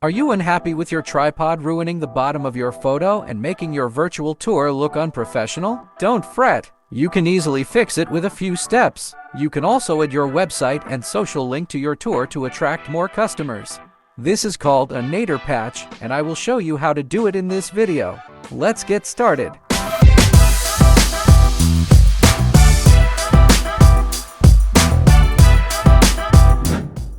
Are you unhappy with your tripod ruining the bottom of your photo and making your virtual tour look unprofessional? Don't fret! You can easily fix it with a few steps. You can also add your website and social link to your tour to attract more customers. This is called a Nadir patch, and I will show you how to do it in this video. Let's get started.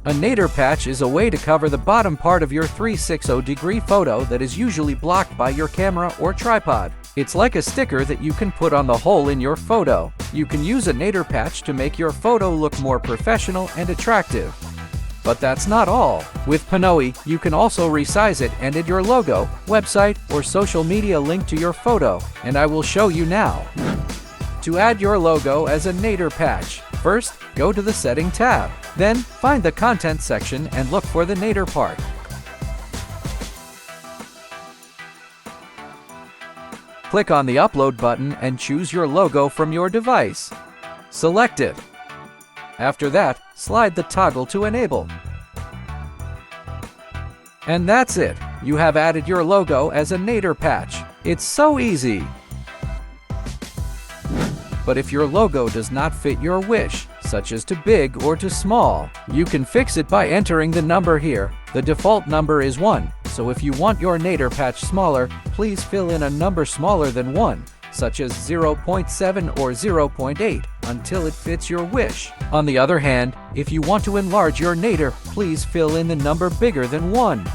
A Nadir patch is a way to cover the bottom part of your 360-degree photo that is usually blocked by your camera or tripod. It's like a sticker that you can put on the hole in your photo. You can use a Nadir patch to make your photo look more professional and attractive. But that's not all. With Panoee, you can also resize it and add your logo, website, or social media link to your photo, and I will show you now. To add your logo as a Nadir patch, first, go to the Setting tab. Then, find the Content section and look for the Nadir part. Click on the Upload button and choose your logo from your device. Select it. After that, slide the toggle to enable. And that's it. You have added your logo as a Nadir patch. It's so easy. But if your logo does not fit your wish, such as too big or too small, you can fix it by entering the number here. The default number is 1, so if you want your Nadir patch smaller, please fill in a number smaller than 1, such as 0.7 or 0.8, until it fits your wish. On the other hand, if you want to enlarge your Nadir, please fill in the number bigger than 1.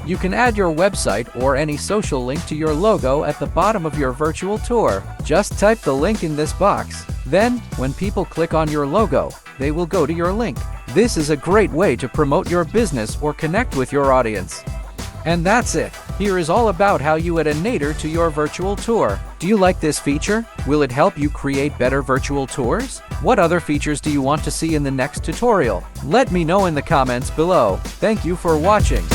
You can add your website or any social link to your logo at the bottom of your virtual tour. Just type the link in this box. Then, when people click on your logo, they will go to your link. This is a great way to promote your business or connect with your audience. And that's it. Here is all about how you add a Nadir to your virtual tour. Do you like this feature? Will it help you create better virtual tours? What other features do you want to see in the next tutorial? Let me know in the comments below. Thank you for watching.